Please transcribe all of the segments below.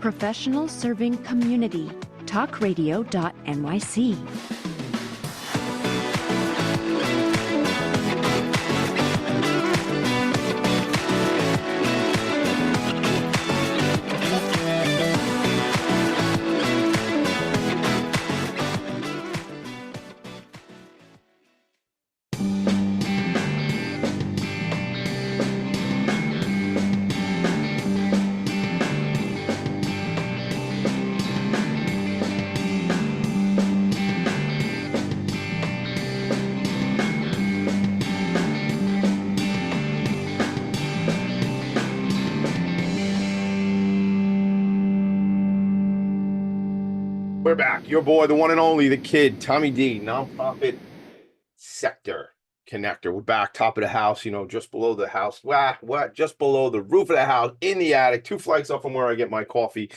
professional serving community. talkradio.nyc. We're back. Your boy, the one and only, the kid, Tommy D, nonprofit sector connector. We're back, top of the house, just below the house. Just below the roof of the house, in the attic, 2 flights up from where I get my coffee.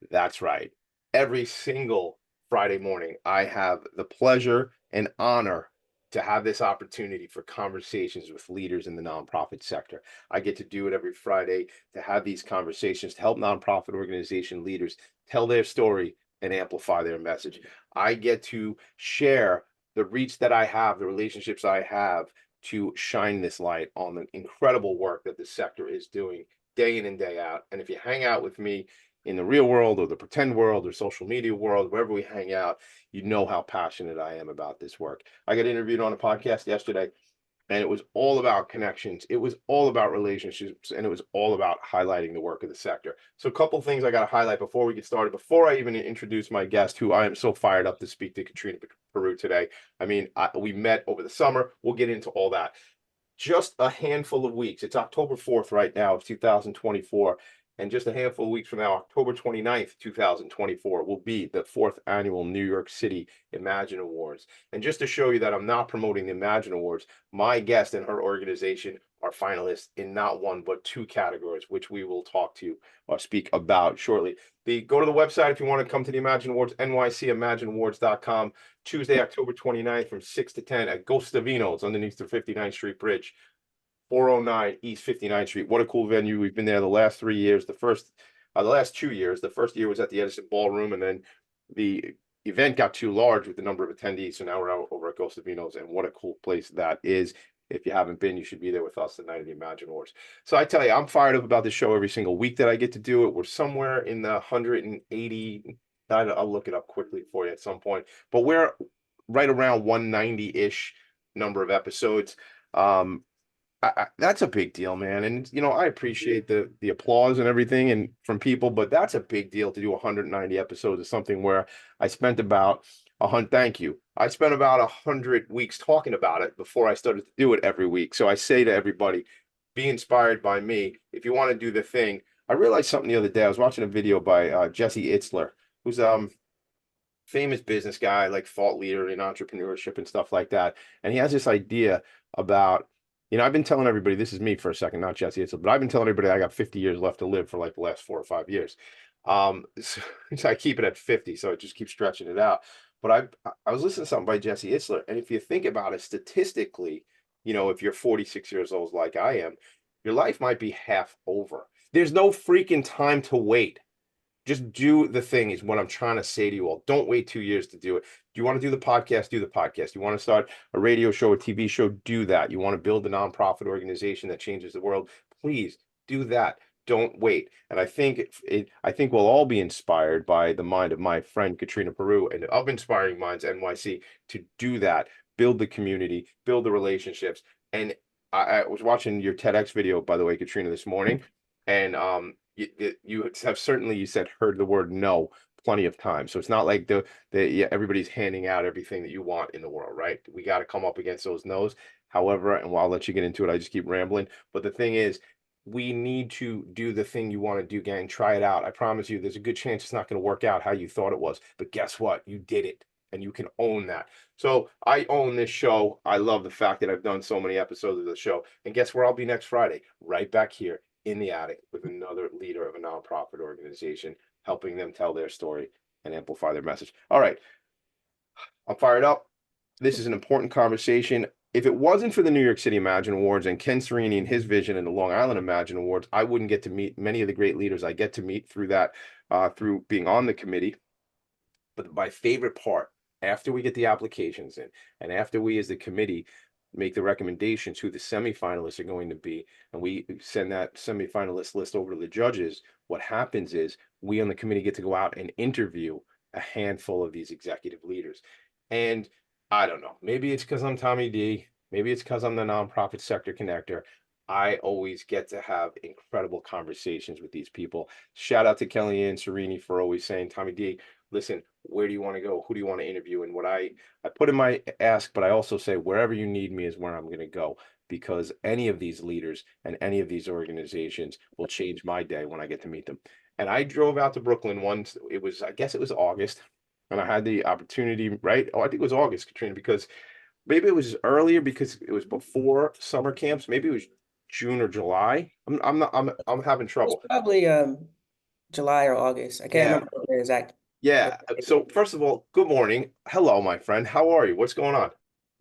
That's right. Every single Friday morning, I have the pleasure and honor to have this opportunity for conversations with leaders in the nonprofit sector. I get to do it every Friday to have these conversations to help nonprofit organization leaders tell their story and amplify their message. I get to share the reach that I have, the relationships I have to shine this light on the incredible work that the sector is doing day in and day out. And if you hang out with me in the real world or the pretend world or social media world, wherever we hang out, you know how passionate I am about this work. I got interviewed on a podcast yesterday, and it was all about connections. It was all about relationships, and it was all about highlighting the work of the sector. So a couple of things I got to highlight before we get started, before I even introduce my guest, who I am so fired up to speak to, Katrena, Perou, today. I mean, we met over the summer. We'll get into all that. Just a handful of weeks. It's October 4th right now of 2024. And just a handful of weeks from now, October 29th, 2024, will be the 4th annual New York City Imagine Awards. And just to show you that I'm not promoting the Imagine Awards, my guest and her organization are finalists in not one, but 2 categories, which we will talk to or speak about shortly. Go to the website if you want to come to the Imagine Awards, nycimagineawards.com, Tuesday, October 29th from 6 to 10 at Gustavino's underneath the 59th Street Bridge. 409 East 59th Street. What a cool venue. We've been there the last 3 years. The last 2 years. The first year was at the Edison Ballroom, and then the event got too large with the number of attendees. So now we're out over at Gustavino's, and what a cool place that is. If you haven't been, you should be there with us the night of the Imagine Awards. So I tell you, I'm fired up about this show every single week that I get to do it. We're somewhere in the 180. I'll look it up quickly for you at some point, but we're right around 190-ish number of episodes. That's a big deal, man. And I appreciate the applause and everything and from people, but that's a big deal to do 190 episodes of something where I spent about thank you. I spent about 100 weeks talking about it before I started to do it every week. So I say to everybody, be inspired by me. If you want to do the thing, I realized something the other day. I was watching a video by Jesse Itzler, who's famous business guy, like thought leader in entrepreneurship and stuff like that. And he has this idea about, I've been telling everybody, this is me for a second, not Jesse Itzler, but I've been telling everybody I got 50 years left to live for like the last 4 or 5 years. So I keep it at 50, so I just keep stretching it out. But I was listening to something by Jesse Itzler, and if you think about it statistically, if you're 46 years old like I am, your life might be half over. There's no freaking time to wait. Just do the thing is what I'm trying to say to you all. Don't wait 2 years to do it. Do you want to do the podcast? Do the podcast. You want to start a radio show, a TV show? Do that. You want to build a nonprofit organization that changes the world? Please do that. Don't wait. And I think we'll all be inspired by the mind of my friend Katrena Perou and of Inspiring Minds NYC to do that. Build the community, build the relationships. And I was watching your TEDx video, by the way, Katrena, this morning, and you have certainly, you said, heard the word no plenty of times. So it's not like everybody's handing out everything that you want in the world, right? We got to come up against those no's. However, and while I'll let you get into it, I just keep rambling. But the thing is, we need to do the thing you want to do, gang. Try it out. I promise you, there's a good chance it's not going to work out how you thought it was. But guess what? You did it. And you can own that. So I own this show. I love the fact that I've done so many episodes of the show. And guess where I'll be next Friday? Right back here in the attic with another leader of a nonprofit organization, helping them tell their story and amplify their message. All right. I'm fired up. This is an important conversation. if it wasn't for the New York City Imagine Awards and Ken Serini and his vision and the Long Island Imagine Awards, I wouldn't get to meet many of the great leaders I get to meet through that, through being on the committee. But my favorite part, after we get the applications in, and after we as the committee make the recommendations who the semifinalists are going to be, and we send that semifinalist list over to the judges, what happens is we on the committee get to go out and interview a handful of these executive leaders. And I don't know, maybe it's because I'm Tommy D, maybe it's because I'm the nonprofit sector connector. I always get to have incredible conversations with these people. Shout out to Kellyanne Serini for always saying, Tommy D, listen, where do you want to go? Who do you want to interview? And what I put in my ask, but I also say wherever you need me is where I'm going to go, because any of these leaders and any of these organizations will change my day when I get to meet them. And I drove out to Brooklyn once. It was, I guess it was August, and I had the opportunity, right? Oh, I think it was August, Katrina, because maybe it was earlier because it was before summer camps. Maybe it was June or July. I'm having It's trouble. probably July or August. I can't Yeah. remember the exact. Yeah. So first of all, good morning. Hello, my friend. How are you? What's going on?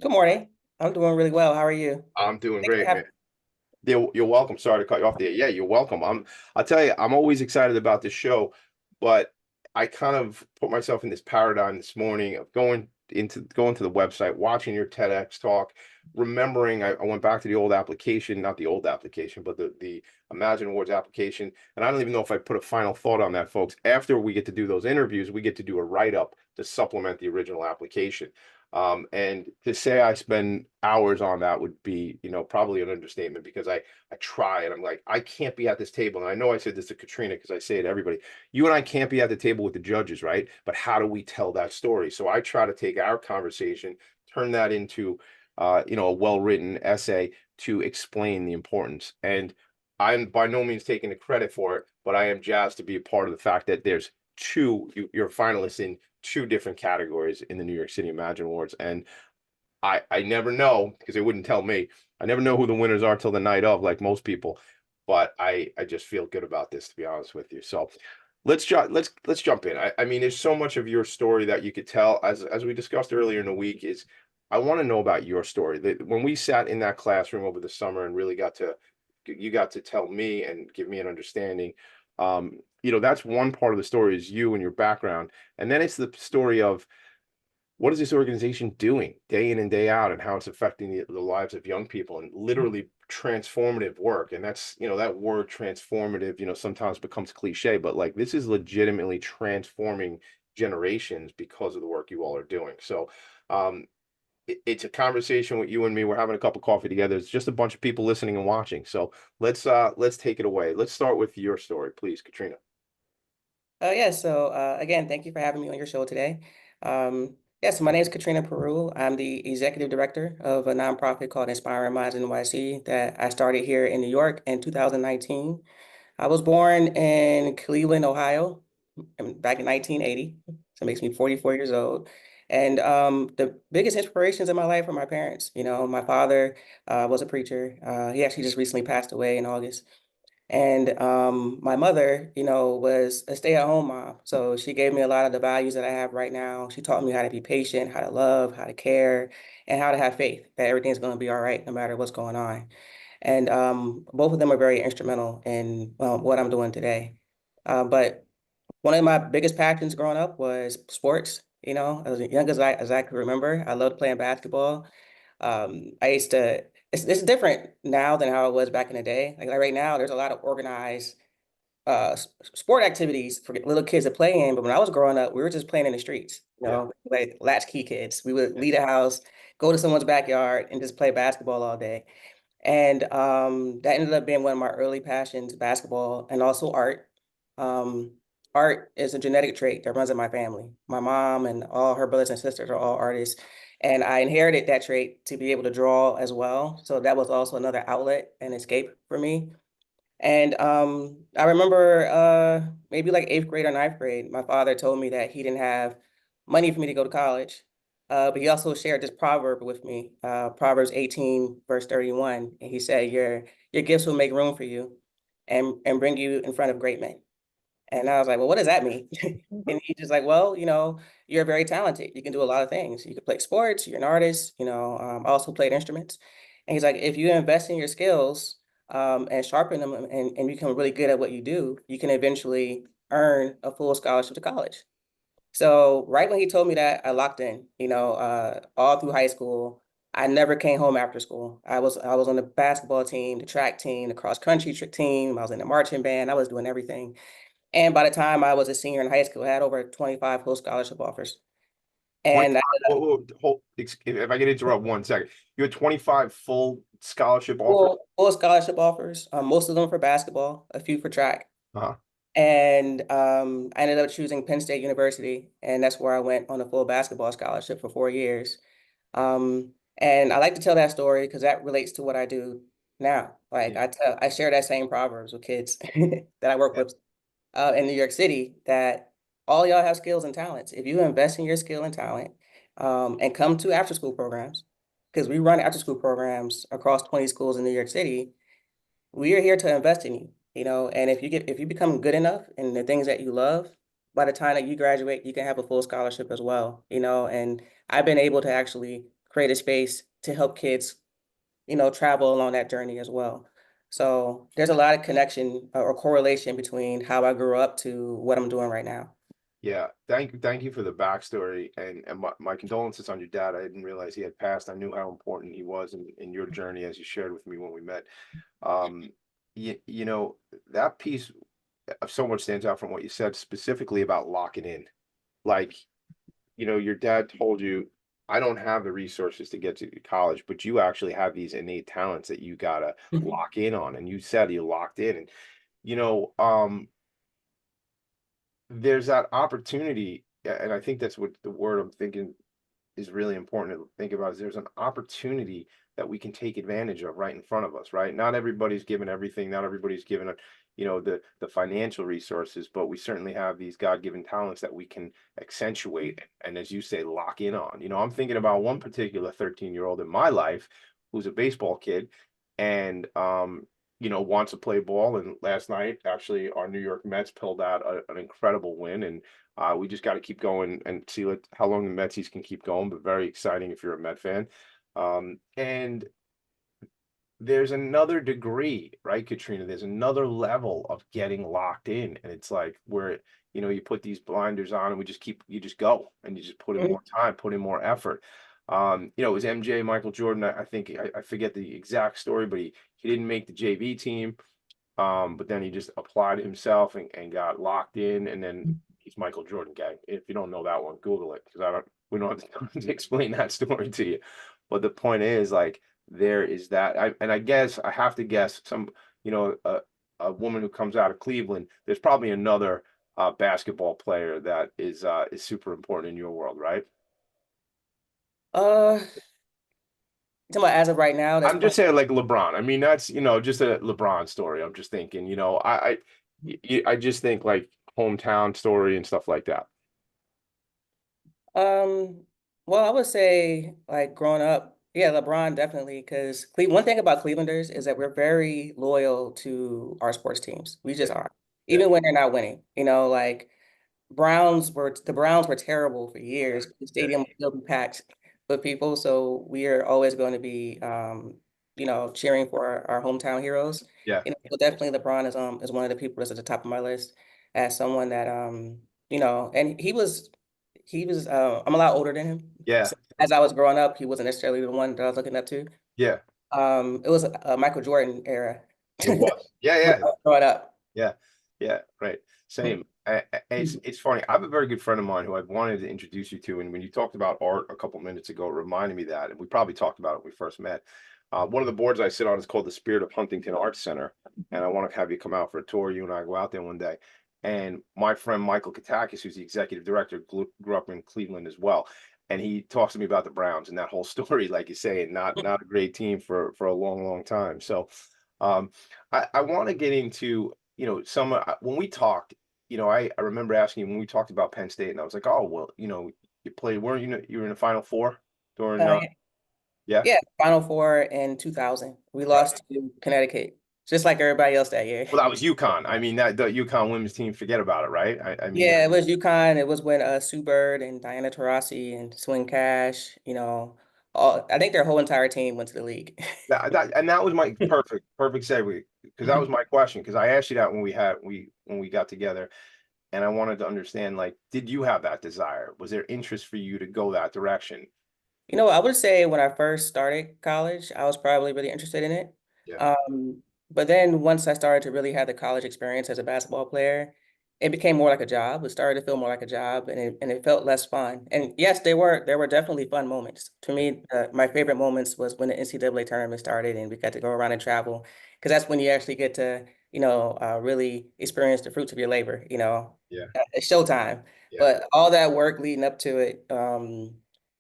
Good morning. I'm doing really well. How are you? I'm doing Thanks for great, having man. You're welcome. Sorry to cut you off there. Yeah, you're welcome. I'll tell you, I'm always excited about this show, but I kind of put myself in this paradigm this morning of going to the website, watching your TEDx talk, remembering I went back to the old application, not the old application, but the Imagine Awards application. And I don't even know if I put a final thought on that, folks. After we get to do those interviews, we get to do a write-up to supplement the original application. And to say I spend hours on that would be, probably an understatement, because I try and I'm like, I can't be at this table. And I know I said this to Katrina because I say it to everybody. You and I can't be at the table with the judges, right? But how do we tell that story? So I try to take our conversation, turn that into a well-written essay to explain the importance. And I'm by no means taking the credit for it, but I am jazzed to be a part of the fact that there's you're finalists in two different categories in the New York City Imagine Awards. And I never know, because they wouldn't tell me. I never know who the winners are till the night of, like most people. But I just feel good about this, to be honest with you. So let's jump in. I mean, there's so much of your story that you could tell, as we discussed earlier in the week. Is I want to know about your story. When we sat in that classroom over the summer and really you got to tell me and give me an understanding. That's one part of the story, is you and your background. And then it's the story of what is this organization doing day in and day out, and how it's affecting the lives of young people, and literally transformative work. And that's, that word transformative, sometimes becomes cliche, but like this is legitimately transforming generations because of the work you all are doing. So it's a conversation with you and me. We're having a cup of coffee together. It's just a bunch of people listening and watching. So let's take it away. Let's start with your story, please, Katrina. Yeah, so again, thank you for having me on your show today. Yes, my name is Katrena Perou. I'm the executive director of a nonprofit called Inspiring Minds NYC that I started here in New York in 2019. I was born in Cleveland, Ohio, back in 1980. So it makes me 44 years old. And the biggest inspirations in my life are my parents. My father was a preacher. He actually just recently passed away in August. And my mother, was a stay-at-home mom. So she gave me a lot of the values that I have right now. She taught me how to be patient, how to love, how to care, and how to have faith that everything's going to be all right no matter what's going on. And both of them are very instrumental in what I'm doing today. But one of my biggest passions growing up was sports. As young as I could remember, I loved playing basketball. I used to. It's different now than how it was back in the day. Like right now, there's a lot of organized sport activities for little kids to play in. But when I was growing up, we were just playing in the streets. Yeah. Like latchkey kids. We would leave the house, go to someone's backyard, and just play basketball all day. And that ended up being one of my early passions, basketball and also art. Um, Art is a genetic trait that runs in my family. My mom and all her brothers and sisters are all artists. And I inherited that trait to be able to draw as well. So that was also another outlet and escape for me. And I remember maybe like eighth grade or ninth grade, my father told me that he didn't have money for me to go to college. But he also shared this proverb with me, Proverbs 18, verse 31. And he said, your gifts will make room for you and bring you in front of great men. And I was like, well, what does that mean? And he's just like, well, you're very talented. You can do a lot of things. You can play sports, you're an artist, I also played instruments. And he's like, if you invest in your skills and sharpen them and become really good at what you do, you can eventually earn a full scholarship to college. So right when he told me that, I locked in, all through high school. I never came home after school. I was on the basketball team, the track team, the cross country team. I was in the marching band. I was doing everything. And by the time I was a senior in high school, I had over 25 full scholarship offers. And 25, if I can interrupt 1 second, you had 25 full scholarship offers? full scholarship offers, most of them for basketball, a few for track. Uh-huh. And I ended up choosing Penn State University, and that's where I went on a full basketball scholarship for 4 years. And I like to tell that story because that relates to what I do now. Like Yeah. I share that same proverbs with kids that I work Yeah. with in New York City, that all y'all have skills and talents. If you invest in your skill and talent, and come to after school programs, because we run after school programs across 20 schools in New York City, we are here to invest in you, and if you become good enough in the things that you love, by the time that you graduate, you can have a full scholarship as well, and I've been able to actually create a space to help kids, travel along that journey as well. So there's a lot of connection or correlation between how I grew up to what I'm doing right now. Yeah, thank you for the backstory and my condolences on your dad. I didn't realize he had passed. I knew how important he was in your journey as you shared with me when we met. Um, that piece of so much stands out from what you said specifically about locking in. Like, your dad told you, I don't have the resources to get to college, but you actually have these innate talents that you gotta Mhm. lock in on. And you said you locked in. And, you know, um, there's that opportunity, and I think that's what the word I'm thinking is really important to think about, is there's an opportunity that we can take advantage of right in front of us, right? Not everybody's given everything, not everybody's given the financial resources, but we certainly have these God-given talents that we can accentuate and, as you say, lock in on. I'm thinking about one particular 13-year-old in my life who's a baseball kid and wants to play ball. And last night, actually, our New York Mets pulled out an incredible win, and we just got to keep going and see how long the Metsies can keep going, but very exciting if you're a Met fan. And there's another degree, right, Katrina? There's another level of getting locked in. And it's like where, you put these blinders on and you just go and you just put in more time, put in more effort. It was MJ, Michael Jordan. I think I forget the exact story, but he didn't make the JV team. But then he just applied himself and got locked in, and then he's Michael Jordan, gang. If you don't know that one, Google it because we don't have time to explain that story to you. But the point is, like, there is that, and I guess I have to guess a woman who comes out of Cleveland. There's probably another basketball player that is super important in your world, right? Uh, talking about as of right now, that's I'm just playing. saying, like LeBron. I mean, that's just a LeBron story. I'm just thinking, I just think like hometown story and stuff like that. Um, well, I would say like growing up, yeah, LeBron definitely, because one thing about Clevelanders is that we're very loyal to our sports teams. We Yeah, just are, yeah, even when they're not winning. Like the Browns were terrible for years. The yeah, stadium would still be packed with people, so we are always going to be, cheering for our hometown heroes. yeah, But definitely LeBron is one of the people that's at the top of my list as someone that and he was I'm a lot older than him. yeah, So as I was growing up, he wasn't necessarily the one that I was looking up to. yeah. It was a Michael Jordan era It was. Yeah, when yeah, I was growing up. yeah, yeah. Right. Same. It's funny. I have a very good friend of mine who I've wanted to introduce you to, and when you talked about art a couple minutes ago, it reminded me that, and we probably talked about it when we first met. One of the boards I sit on is called the Spirit of Huntington Arts Center, and I want to have you come out for a tour. You and I go out there one day. And my friend Michael Katakis, who's the executive director, grew up in Cleveland as well. And he talks to me about the Browns and that whole story, like you say, and not a great team for a long, long time. So um, I want to get into, some when we talked, I remember asking you when we talked about Penn State, and I was like, oh, well, you played, weren't you were in the Final Four during, Uh, yeah, Yeah, Final Four in 2000. We right, lost to Connecticut. just like everybody else that year. Well, that was UConn. I mean, that the UConn women's team, forget about it, right? I mean, Yeah, it was UConn. It was when Sue Bird and Diana Taurasi and Swin Cash, you know, I think their whole entire team went to the league. and that was my perfect segue because that was my question because I asked you that when we got together, and I wanted to understand, like, did you have that desire? Was there interest for you to go that direction? You know, I would say when I first started college, I was probably really interested in it. Yeah, Um, but then once I started to really have the college experience as a basketball player, it became more like a job. It started to feel more like a job, and it felt less fun. And yes, there were definitely fun moments. To me, my favorite moments was when the NCAA tournament started and we got to go around and travel, because that's when you actually get to, really experience the fruits of your labor. yeah, It's showtime. yeah. But all that work leading up to it,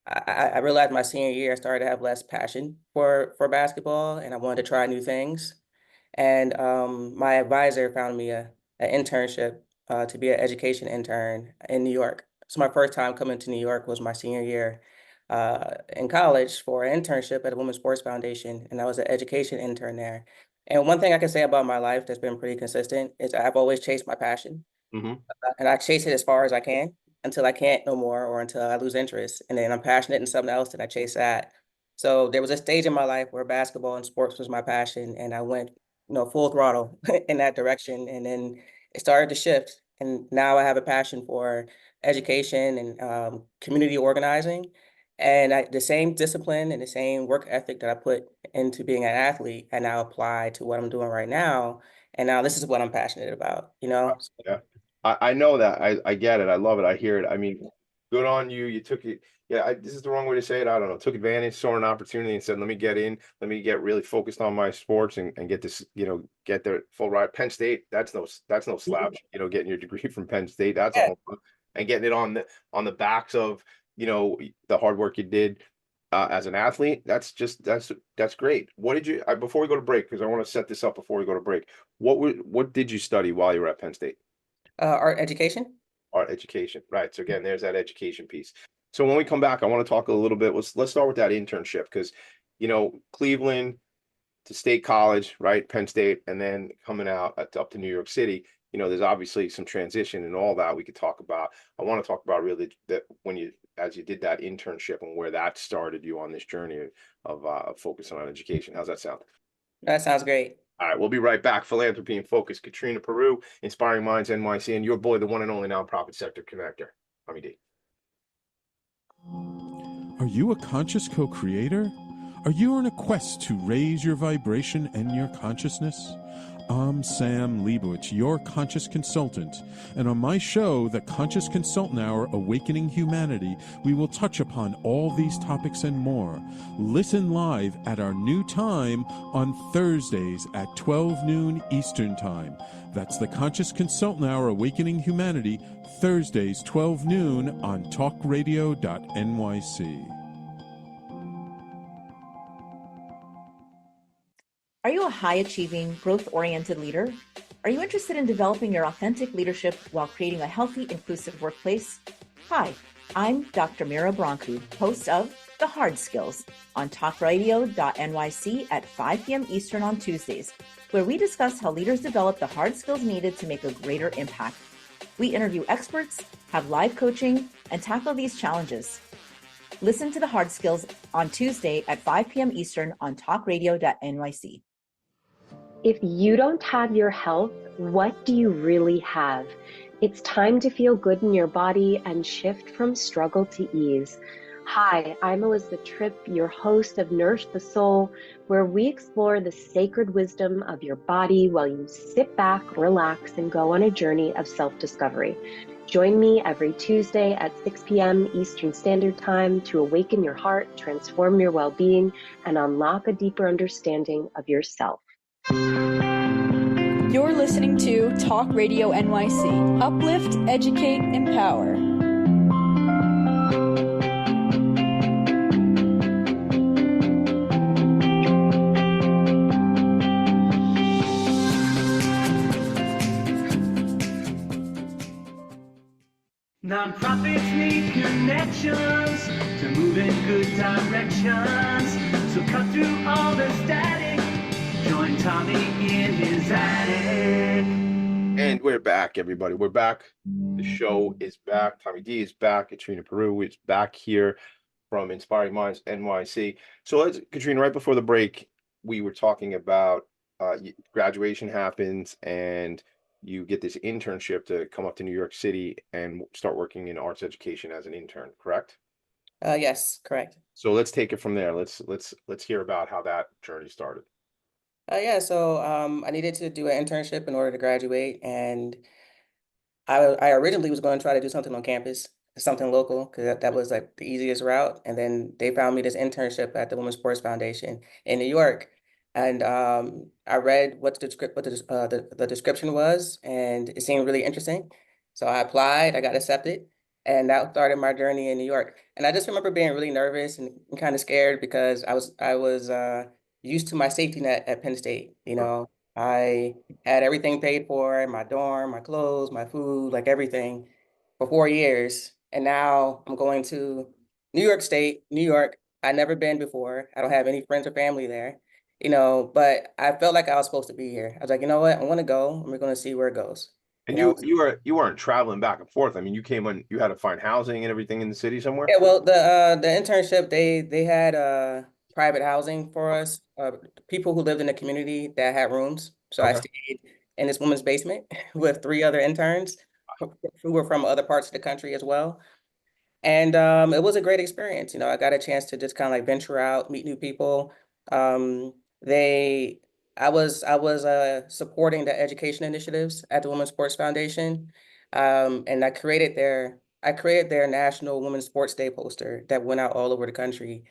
I realized my senior year I started to have less passion for basketball, and I wanted to try new things. And my advisor found me an internship to be an education intern in New York. So my first time coming to New York was my senior year in college for an internship at a Women's Sports Foundation, and I was an education intern there. And one thing I can say about my life that's been pretty consistent is I've always chased my passion, Hmm. and I chase it as far as I can until I can't no more or until I lose interest. And then I'm passionate in something else and I chase that. So there was a stage in my life where basketball and sports was my passion, and I went, full throttle in that direction. And then it started to shift. And now I have a passion for education and community organizing. And the same discipline and the same work ethic that I put into being an athlete, I now apply to what I'm doing right now. And now this is what I'm passionate about, you know? Yeah. I know that. I get it. I love it. I hear it. I mean, good on you. You took it. Yeah, this is the wrong way to say it. I don't know. Took advantage, saw an opportunity and said, let me get in. Let me get really focused on my sports and get this, get the full ride. Penn State, that's no slouch. Getting your degree from Penn State, that's a Yeah. home run. And getting it on the backs of, the hard work you did as an athlete. That's great. What did you before we go to break, because I want to set this up before we go to break. What did you study while you were at Penn State? Art education. Art education, right? So again, there's that education piece. So when we come back, I want to talk a little bit. Let's start with that internship because, Cleveland to State College, right? Penn State, and then coming out up to New York City. There's obviously some transition and all that we could talk about. I want to talk about really that as you did that internship and where that started you on this journey of focusing on education. How's that sound? That sounds great. All right, we'll be right back. Philanthropy and Focus. Katrena Perou, Inspiring Minds NYC, and your boy, the one and only nonprofit sector connector, Tommy D. Are you a conscious co-creator? Are you on a quest to raise your vibration and your consciousness? I'm Sam Leibowitz, your conscious consultant, and on my show, The Conscious Consultant Hour, Awakening Humanity, we will touch upon all these topics and more. Listen live at our new time on Thursdays at 12 noon Eastern Time. That's The Conscious Consultant Hour, Awakening Humanity, Thursdays 12 noon on talkradio.nyc. Are you a high-achieving, growth-oriented leader? Are you interested in developing your authentic leadership while creating a healthy, inclusive workplace? Hi, I'm Dr. Mira Brancu, host of The Hard Skills on talkradio.nyc at 5 p.m. Eastern on Tuesdays, where we discuss how leaders develop the hard skills needed to make a greater impact. We interview experts, have live coaching, and tackle these challenges. Listen to The Hard Skills on Tuesday at 5 p.m. Eastern on talkradio.nyc. If you don't have your health, what do you really have? It's time to feel good in your body and shift from struggle to ease. Hi, I'm Elizabeth Tripp, your host of Nourish the Soul, where we explore the sacred wisdom of your body while you sit back, relax, and go on a journey of self-discovery. Join me every Tuesday at 6 p.m. Eastern Standard Time to awaken your heart, transform your well-being, and unlock a deeper understanding of yourself. You're listening to Talk Radio NYC. Uplift, educate, empower. Nonprofits need connections to move in good directions. So cut through all the static Join Tommy in his attic. And we're back, everybody. We're back. The show is back. Tommy D is back. Katrena Perou is back here from Inspiring Minds NYC. So let's, Katrena, right before the break, we were talking about graduation happens and you get this internship to come up to New York City and start working in arts education as an intern, correct? Yes, correct. So let's take it from there. Let's hear about how that journey started. Yeah, so I needed to do an internship in order to graduate, and I originally was going to try to do something on campus, something local, because that was like the easiest route. And then they found me this internship at the Women's Sports Foundation in New York. And I read what the description was, and it seemed really interesting. So I applied, I got accepted, and that started my journey in New York. And I just remember being really nervous and kind of scared because I was used to my safety net at Penn State. You know, I had everything paid for, my dorm, my clothes, my food, like everything for 4 years. And now I'm going to New York State, New York. I've never been before. I don't have any friends or family there, but I felt like I was supposed to be here. I was like, you know what? I want to go and we're going to see where it goes. And You know, you weren't traveling back and forth. I mean, you came on, you had to find housing and everything in the city somewhere. yeah, well, the internship, they had private housing for us, people who lived in the community that had rooms. So I Okay. stayed in this woman's basement with three other interns who were from other parts of the country as well. And it was a great experience. I got a chance to just kind of like venture out, meet new people. Um, they, I was supporting the education initiatives at the Women's Sports Foundation, and I created their National Women's Sports Day poster that went out all over the country.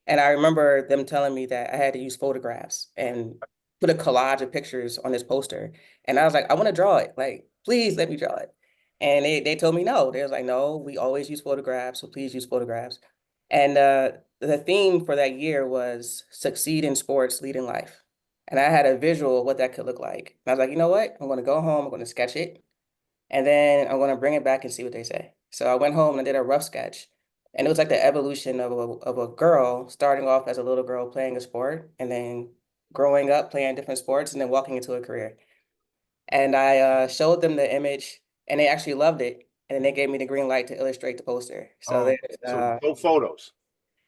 And I remember them telling me that I had to use photographs and put a collage of pictures on this poster. And I was like, I want to draw it. Like, please let me draw it. And they told me no. They was like, no, we always use photographs, so please use photographs. And the theme for that year was succeed in sports, lead in life. And I had a visual of what that could look like. And I was like, you know what? I'm going to go home, I'm going to sketch it, and then I'm going to bring it back and see what they say. So I went home and I did a rough sketch. And it was like the evolution of a girl starting off as a little girl playing a sport and then growing up playing different sports and then walking into a career. And I showed them the image and they actually loved it. And then they gave me the green light to illustrate the poster. So Oh, there's so no photos.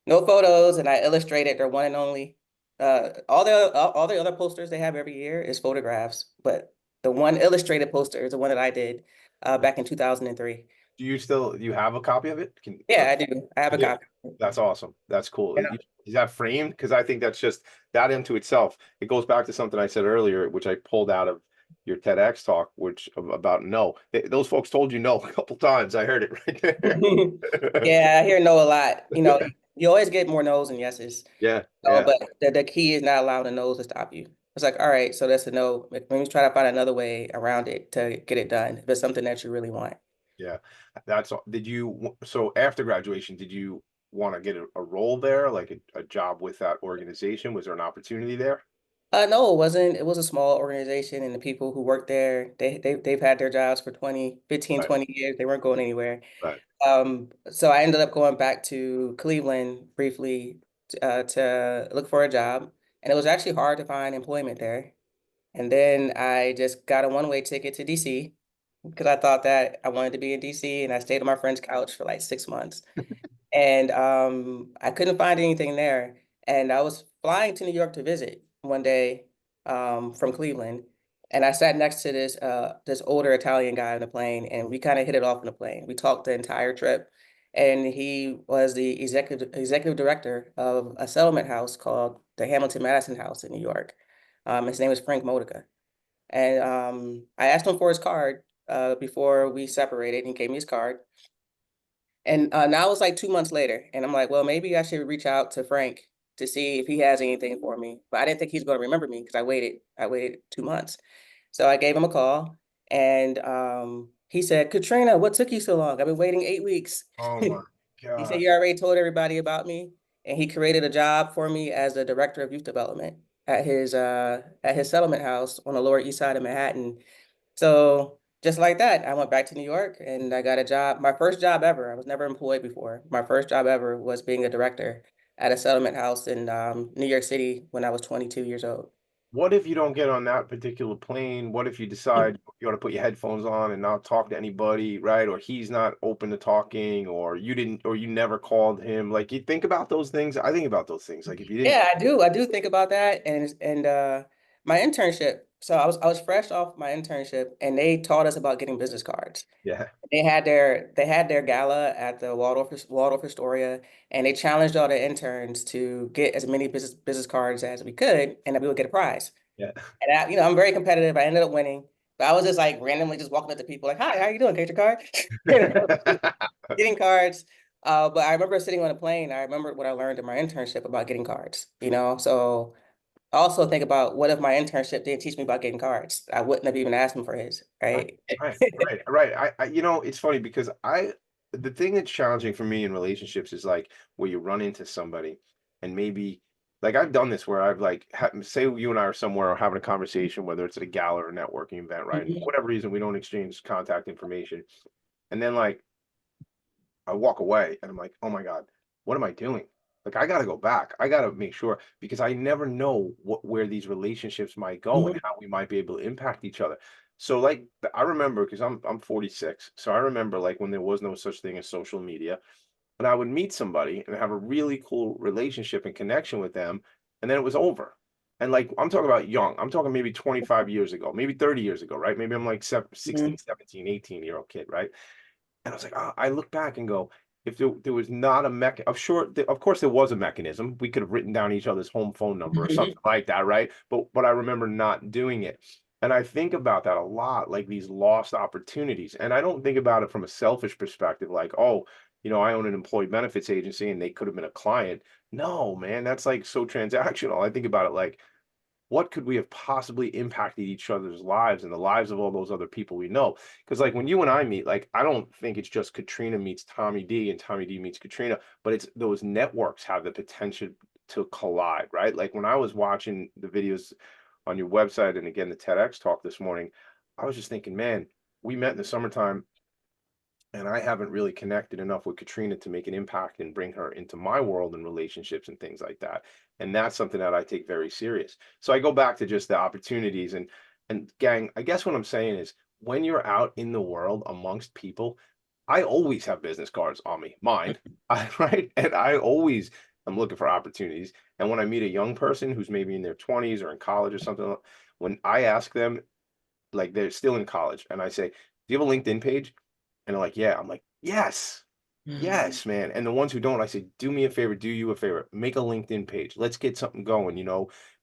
no photos, and I illustrated their one and only. All the other posters they have every year is photographs, but the one illustrated poster is the one that I did back in 2003. Do you have a copy of it? Yeah, I do. I have You a do? copy. That's awesome. That's cool. Yeah. Is that framed? Because I think that's just that into itself. It goes back to something I said earlier, which I pulled out of your TEDx talk, which about no. Those folks told you no a couple times. I heard it right there. Yeah, I hear no a lot. You always get more no's and yeses. Yeah, Oh, yeah, but the key is not allowing the no's to stop you. It's like, all right, so that's a no. Let me try to find another way around it to get it done if it's something that you really want. yeah. That's all. So after graduation, did you want to get a role there, like a job with that organization? Was there an opportunity there? No, it wasn't. It was a small organization, and the people who worked there, they've had their jobs for 15, Right, 20 years. They weren't going anywhere. right. So I ended up going back to Cleveland briefly to look for a job, and it was actually hard to find employment there. And then I just got a one-way ticket to DC because I thought that I wanted to be in DC, and I stayed on my friend's couch for like 6 months. And I couldn't find anything there. And I was flying to New York to visit one day from Cleveland. And I sat next to this older Italian guy on the plane, and we kind of hit it off on the plane. We talked the entire trip. And he was the executive director of a settlement house called the Hamilton Madison House in New York. His name is Frank Modica. And I asked him for his card before we separated, and he gave me his card. And now it's like 2 months later, and I'm like, well, maybe I should reach out to Frank to see if he has anything for me. But I didn't think he's going to remember me because I waited 2 months. So I gave him a call, and he said, Katrena, what took you so long? I've been waiting 8 weeks. Oh my He said, God. you already told everybody about me. And he created a job for me as the director of youth development at his settlement house on the Lower East Side of Manhattan. So just like that, I went back to New York and I got a job. My first job ever. I was never employed before. My first job ever was being a director at a settlement house in New York City when I was 22 years old. what if you don't get on that particular plane? What if you decide you want to put your headphones on and not talk to anybody, right? Or he's not open to talking, or you didn't, or you never called him. Like, you think about those things. I think about those things. Like, if you didn't, Yeah, I do. I do think about that, and my internship. So I was fresh off my internship, and they taught us about getting business cards. yeah, They had their gala at the Waldorf Astoria, and they challenged all the interns to get as many business cards as we could, and that we would get a prize. yeah. And I'm very competitive. I ended up winning, but I was just like randomly just walking up to people like, "Hi, how you doing? Get your card?" Getting cards. But I remember sitting on a plane. I remember what I learned in my internship about getting cards. So I also think about what if my internship didn't teach me about getting cards? I wouldn't have even asked him for his, Right, right? right. It's funny because the thing that's challenging for me in relationships is like where you run into somebody and maybe like I've done this where I've like say you and I are somewhere or having a conversation, whether it's at a gala or a networking event, right? And for Mhm. whatever reason, we don't exchange contact information. And then like I walk away and I'm like, oh my God, what am I doing? Like I gotta go back. I gotta make sure because I never know where these relationships might go and Mhm. how we might be able to impact each other. So like I remember because I'm 46. So I remember like when there was no such thing as social media, and I would meet somebody and have a really cool relationship and connection with them, and then it was over. And like I'm talking about young, I'm talking maybe 25 years ago, maybe 30 years ago, right? Maybe I'm like 16, Mhm. 17, 18-year-old kid, right? And I was like, I look back and go, if there was not a of sure, of course there was a mechanism. We could have written down each other's home phone number or something like that, right? But I remember not doing it. And I think about that a lot, like these lost opportunities. And I don't think about it from a selfish perspective, like, oh, I own an employee benefits agency and they could have been a client. No, man, that's like so transactional. I think about it like, what could we have possibly impacted each other's lives and the lives of all those other people we know? Because like when you and I meet, like I don't think it's just Katrina meets Tommy D and Tommy D meets Katrina, but it's those networks have the potential to collide, right? Like when I was watching the videos on your website and again the TEDx talk this morning, I was just thinking, man, we met in the summertime and I haven't really connected enough with Katrina to make an impact and bring her into my world and relationships and things like that. And that's something that I take very serious. So I go back to just the opportunities and gang, I guess what I'm saying is when you're out in the world amongst people, I always have business cards on me, mine, right? And I always am looking for opportunities. And when I meet a young person who's maybe in their 20s or in college or something, when I ask them, like they're still in college, and I say, "Do you have a LinkedIn page?" And they're like, "Yeah." I'm like, "Yes. Yes, man." And the ones who don't, I say, "Do me a favor, do you a favor. Make a LinkedIn page. Let's get something going,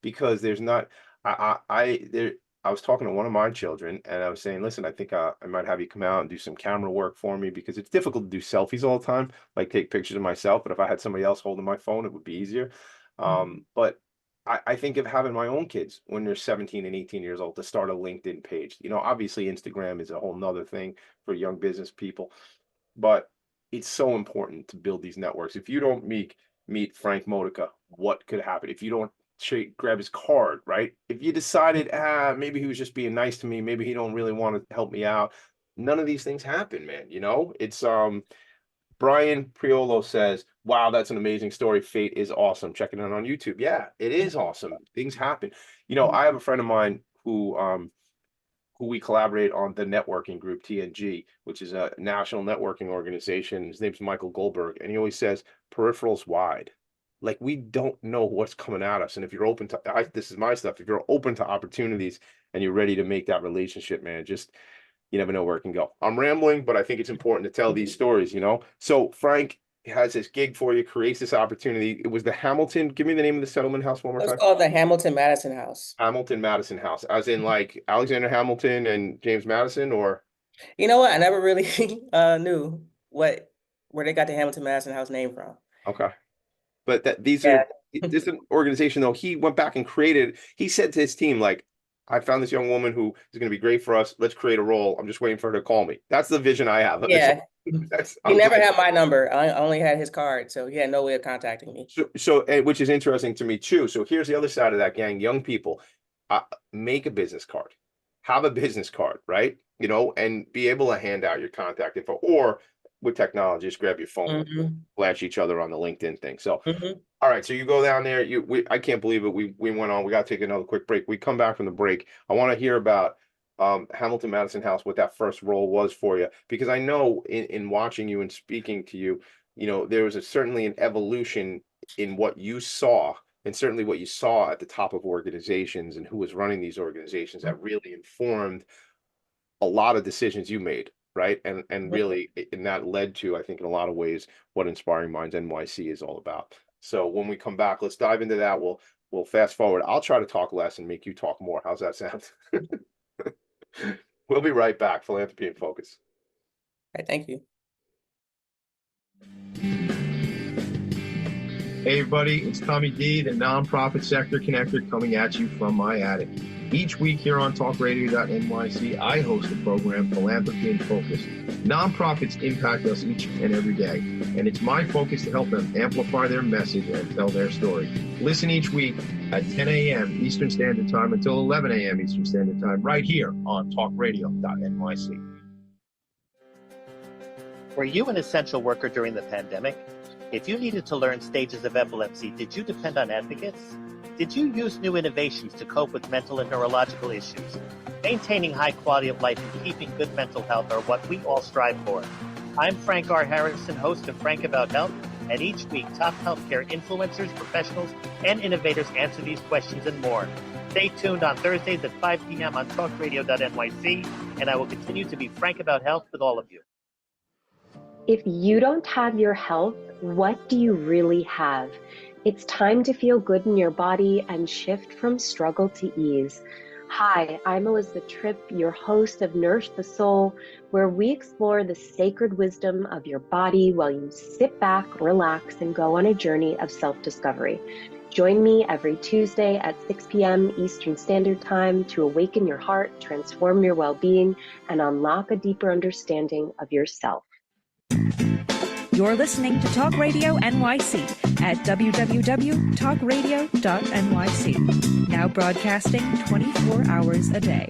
because there's not I was talking to one of my children and I was saying, "Listen, I think I might have you come out and do some camera work for me because it's difficult to do selfies all the time, like take pictures of myself, but if I had somebody else holding my phone, it would be easier." But I think of having my own kids when they're 17 and 18 years old to start a LinkedIn page. Obviously Instagram is a whole nother thing for young business people, but it's so important to build these networks. If you don't meet Frank Modica, what could happen? If you don't grab his card, right? If you decided, maybe he was just being nice to me, maybe he don't really want to help me out. None of these things happen, man. It's Brian Priolo says, "Wow, that's an amazing story. Fate is awesome. Checking it out on YouTube." Yeah, it is awesome. Things happen. I have a friend of mine who we collaborate on the networking group TNG, which is a national networking organization. His name's Michael Goldberg, and he always says peripherals wide. Like we don't know what's coming at us, and if you're open to, this is my stuff. If you're open to opportunities and you're ready to make that relationship, man, just you never know where it can go. I'm rambling, but I think it's important to tell these stories. So Frank has this gig for you, creates this opportunity. It was the Hamilton. Give me the name of the settlement house one more It's time. called the Hamilton Madison House. Hamilton Madison House, as in like Alexander Hamilton and James Madison, or You know what? I never really knew where they got the Hamilton Madison House name from. okay. But Yeah. this is an organization though. He went back and created. He said to his team, like, I found this young woman who is going to be great for us. Let's create a role. I'm just waiting for her to call me. That's the vision I have. Yeah. He I'm never glad. had my number. I only had his card, so he had no way of contacting me. Which is interesting to me too. So here's the other side of that, gang. Young people, uh, make a business card, have a business card, right? And be able to hand out your contact info, or with technology, just grab your phone, Mhm. flash each other on the LinkedIn thing. So, Mhm. all right, so you go down there. I can't believe it. We went on. We got to take another quick break. We come back from the break. I want to hear about Hamilton Madison House, what that first role was for you, because I know in watching you and speaking to you, there was certainly an evolution in what you saw, and certainly what you saw at the top of organizations and who was running these organizations that really informed a lot of decisions you made, right? And really, and that led to, I think, in a lot of ways, what Inspiring Minds NYC is all about. So when we come back, let's dive into that. We'll fast forward. I'll try to talk less and make you talk more. How's that sound? We'll be right back. Philanthropy and Focus. All right, thank you. Hey everybody, it's Tommy D, the nonprofit sector connector, coming at you from my attic. Each week here on talkradio.nyc, I host the program Philanthropy and Focus. Nonprofits impact us each and every day, and it's my focus to help them amplify their message and tell their story. Listen each week at 10 a.m. Eastern Standard Time until 11 a.m. Eastern Standard Time, right here on talkradio.nyc. Were you an essential worker during the pandemic? If you needed to learn stages of epilepsy, did you depend on advocates? Did you use new innovations to cope with mental and neurological issues? Maintaining high quality of life and keeping good mental health are what we all strive for. I'm Frank R. Harrison, host of Frank About Health, and each week top healthcare influencers, professionals, and innovators answer these questions and more. Stay tuned on Thursdays at 5 p.m. on talkradio.nyc, and I will continue to be frank about health with all of you. If you don't have your health, what do you really have? It's time to feel good in your body and shift from struggle to ease. Hi, I'm Elizabeth Tripp, your host of Nourish the Soul, where we explore the sacred wisdom of your body while you sit back, relax, and go on a journey of self-discovery. Join me every Tuesday at 6 p.m. Eastern Standard Time to awaken your heart, transform your well-being, and unlock a deeper understanding of yourself. You're listening to Talk Radio NYC at www.talkradio.nyc. Now broadcasting 24 hours a day.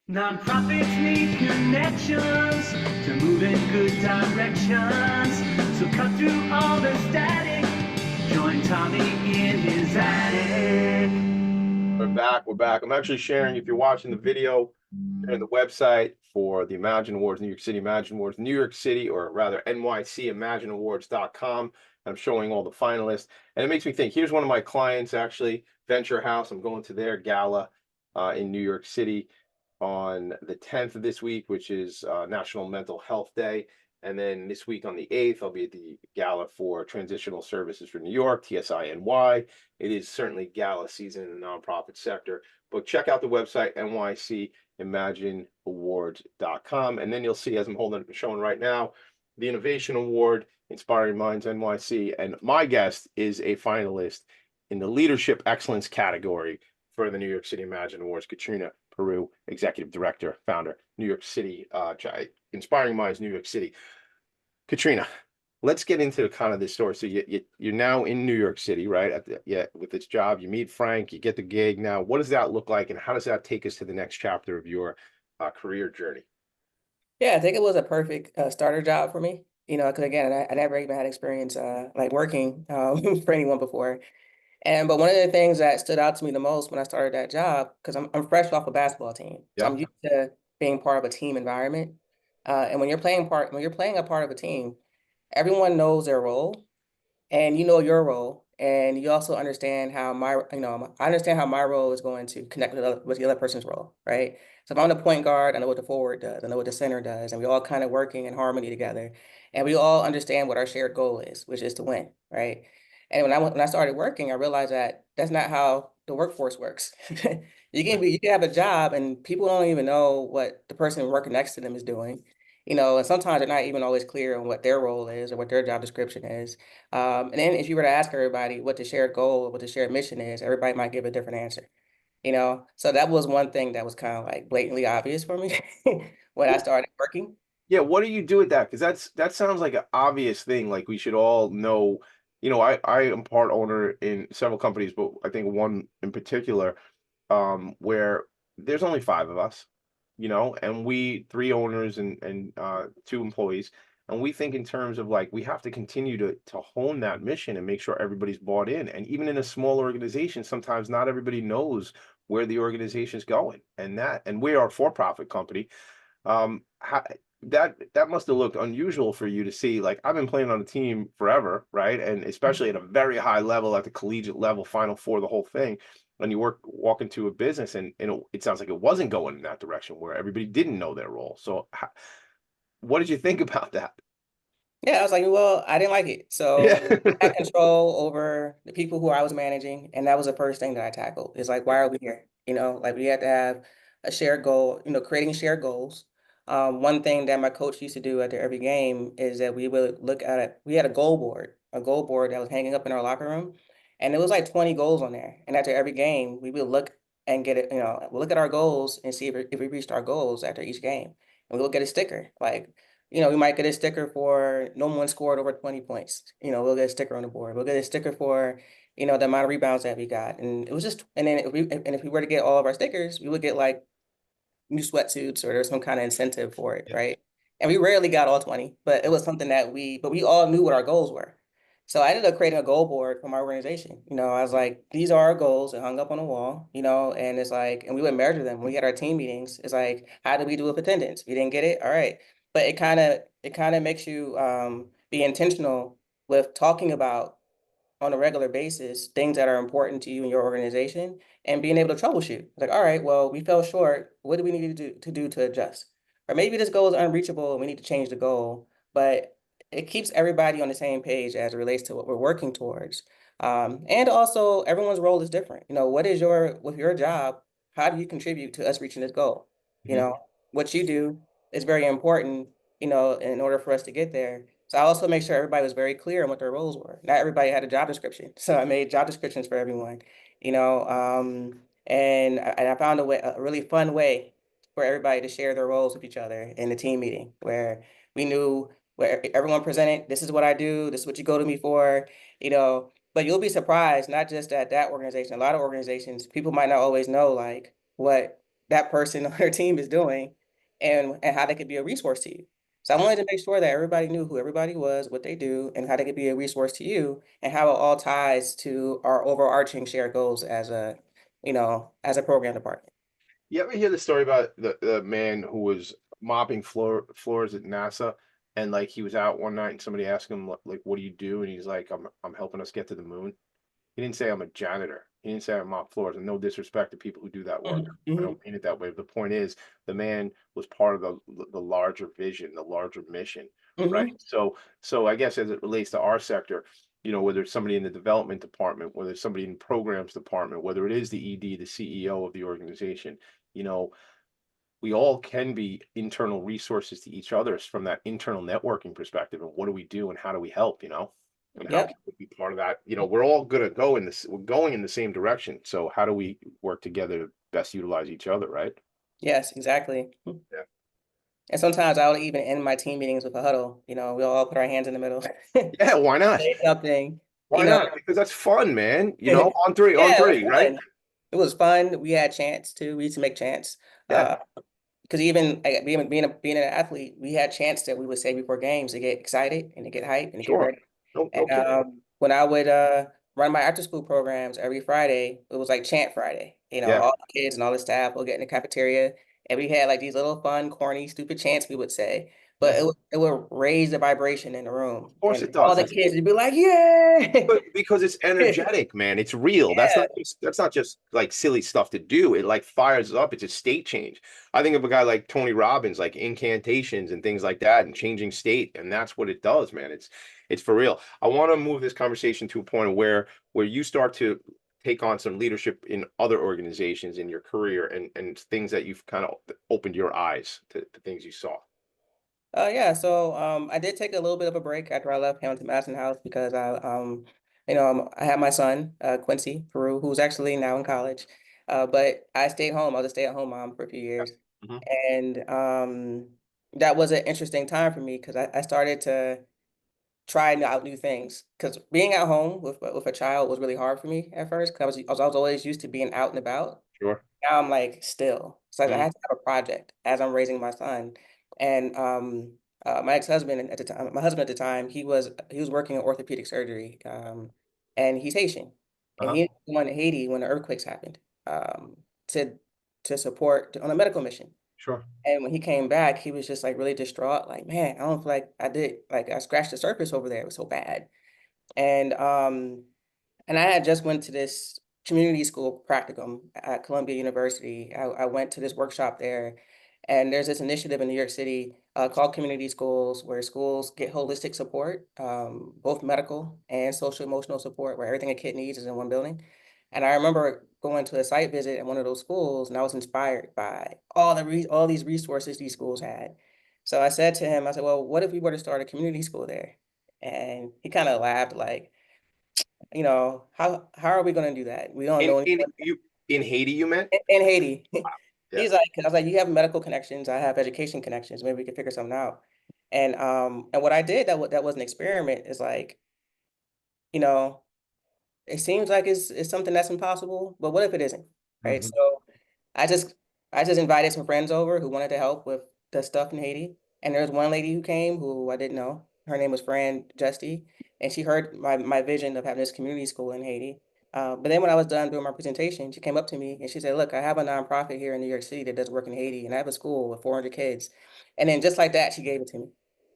Nonprofits need connections to move in good directions. So cut through all the static. Join Tommy in his attic. We're back. I'm actually sharing, if you're watching the video, and the website for the Imagine Awards, New York City Imagine Awards, New York City, or rather NYC ImagineAwards.com. I'm showing all the finalists. And it makes me think, here's one of my clients, actually, Venture House. I'm going to their gala in New York City on the 10th of this week, which is National Mental Health Day. And then this week on the 8th, I'll be at the gala for Transitional Services for New York, TSINY. It is certainly gala season in the nonprofit sector. But check out the website, NYCImagineAwards.com. And then you'll see, as I'm showing right now, the Innovation Award, Inspiring Minds NYC. And my guest is a finalist in the Leadership Excellence category for the New York City Imagine Awards, Katrena, Perou, Executive Director, Founder, New York City, Inspiring Minds, New York City. Katrena, let's get into kind of this story. So you're now in New York City, right? With this job, you meet Frank, you get the gig. Now, what does that look like, and how does that take us to the next chapter of your career journey? Yeah, I think it was a perfect starter job for me. Because again, I never even had experience like working for anyone before. But one of the things that stood out to me the most when I started that job, because I'm fresh off a basketball team, so I'm used to being part of a team environment. And when you're playing a part of a team, everyone knows their role, and you know your role, and you also understand how I understand how my role is going to connect with the other person's role, right? So if I'm the point guard, I know what the forward does, I know what the center does, and we all kind of working in harmony together, and we all understand what our shared goal is, which is to win, right? And when I started working, I realized that that's not how the workforce works. You can have a job and people don't even know what the person working next to them is doing. And sometimes they're not even always clear on what their role is or what their job description is. And then if you were to ask everybody what the shared goal or what the shared mission is, everybody might give a different answer. So that was one thing that was kind of like blatantly obvious for me when I started working. Yeah, what do you do with that? Because that sounds like an obvious thing. Like we should all know. I am part owner in several companies, but I think one in particular, where there's only 5 of us, and we 3 owners and 2 employees, and we think in terms of like we have to continue to hone that mission and make sure everybody's bought in. And even in a small organization, sometimes not everybody knows where the organization is going, and we are a for-profit company. How, that must have looked unusual for you to see. Like, I've been playing on a team forever, right? And especially at a very high level, at the collegiate level, Final Four, the whole thing. When you walk into a business and it sounds like it wasn't going in that direction where everybody didn't know their role. So, what did you think about that? Yeah, I was like, well, I didn't like it. So Yeah. I had control over the people who I was managing. And that was the first thing that I tackled. It's like, why are we here? Like we had to have a shared goal, creating shared goals. One thing that my coach used to do after every game is that we would look at it. We had a goal board that was hanging up in our locker room. And it was like 20 goals on there. And after every game, we would look and get it, we'll look at our goals and see if we reached our goals after each game. And we'll get a sticker. Like, we might get a sticker for no one scored over 20 points. We'll get a sticker on the board. We'll get a sticker for, the amount of rebounds that we got. And it was just, and then if we were to get all of our stickers, we would get like new sweatsuits or there's some kind of incentive for it, Yeah. right? And we rarely got all 20, but it was something that but we all knew what our goals were. So I ended up creating a goal board for my organization. I was like, these are our goals and hung up on the wall, and it's like, and we would measure them. When we had our team meetings, it's like, how did we do with attendance? We didn't get it? All right. But it kind of makes you be intentional with talking about on a regular basis things that are important to you and your organization and being able to troubleshoot. Like, all right, well, we fell short. What do we need to adjust? Or maybe this goal is unreachable and we need to change the goal, but it keeps everybody on the same page as it relates to what we're working towards. And also everyone's role is different. With your job, how do you contribute to us reaching this goal? Mhm. What you do is very important, in order for us to get there. So I also make sure everybody was very clear on what their roles were. Not everybody had a job description. So I made job descriptions for everyone, and I found a really fun way for everybody to share their roles with each other in the team meeting where we knew where everyone presented, this is what I do, this is what you go to me for, but you'll be surprised, not just at that organization, a lot of organizations, people might not always know like what that person on their team is doing and how they could be a resource to you. So I wanted to make sure that everybody knew who everybody was, what they do, and how they could be a resource to you, and how it all ties to our overarching shared goals as a program department. You ever hear the story about the man who was mopping floors at NASA, and like he was out one night and somebody asked him like, what do you do? And he's like, I'm helping us get to the moon. He didn't say I'm a janitor. He didn't say I mop floors. And no disrespect to people who do that work. I Mhm. don't mean it that way. But the point is, the man was part of the larger vision, the larger mission, right? Mhm. So I guess as it relates to our sector, whether it's somebody in the development department, whether it's somebody in programs department, whether it is the ED, the CEO of the organization, you know, we all can be internal resources to each other from that internal networking perspective. And what do we do and how do we help, and how Yep. can we be part of that? We're all gonna go we're going in the same direction. So how do we work together to best utilize each other, right? Yes, exactly. Yeah. And sometimes I would even end my team meetings with a huddle. We all put our hands in the middle. Yeah, why not? Say something, Why you know. not? Because that's fun, man. On Yeah, it was three, right? fun. It was fun. We had chants too. We used to make chants. Yeah, Because even being an athlete, we had chants that we would say before games to get excited and to get hype and to get sure. ready. No And kidding. when I would run my after school programs every Friday, it was like chant Friday. Yeah. All the kids and all the staff will get in the cafeteria, and we had like these little fun, corny, stupid chants we would say, but Yeah. it would raise the vibration in the room, Of course and it all does. the kids would be like, "Yeah!" But because it's energetic, man, it's real. Yeah. That's not just like silly stuff to do. It like fires up. It's a state change. I think of a guy like Tony Robbins, like incantations and things like that, and changing state, and that's what it does, man. It's for real. I want to move this conversation to a point where you start to take on some leadership in other organizations in your career and things that you've kind of opened your eyes to things you saw. Yeah, so I did take a little bit of a break after I left Hamilton Madison House because I had my son, Quincy Perou, who's actually now in college. But I stayed home. I was a stay-at-home mom for a few years. Mhm. And that was an interesting time for me because I started to try out new things. Because being at home with a child was really hard for me at first because I was always used to being out and about. Sure. Now I'm like still. So I Mhm. had to have a project as I'm raising my son. And my ex-husband at the time, my husband at the time, he was working in orthopedic surgery. And he's Haitian. And Uh-huh. he went to Haiti when the earthquakes happened, to support on a medical mission. Sure. And when he came back, he was just like really distraught, like, man, I don't feel like I scratched the surface over there. It was so bad. And I had just went to this community school practicum at Columbia University. I went to this workshop there, and there's this initiative in New York City called Community Schools, where schools get holistic support, both medical and social emotional support, where everything a kid needs is in one building. And I remember going to a site visit at one of those schools, and I was inspired by all these resources these schools had. So I said to him, I said, "Well, what if we were to start a community school there?" And he kind of laughed, like, how are we going to do that? We don't know anyone In Haiti, you meant? in Haiti. Yeah. He's like, I was like, you have medical connections, I have education connections. Maybe we can figure something out. And what I did that was an experiment is like, you know, it seems like it's something that's impossible, but what if it isn't? Right. Mhm. So I just I just invited some friends over who wanted to help with the stuff in Haiti. And there was one lady who came who I didn't know. Her name was Fran Justy, and she heard my vision of having this community school in Haiti. But then when I was done doing my presentation, she came up to me and she said, "Look, I have a nonprofit here in New York City that does work in Haiti, and I have a school with 400 kids." And then just like that, she gave it to me.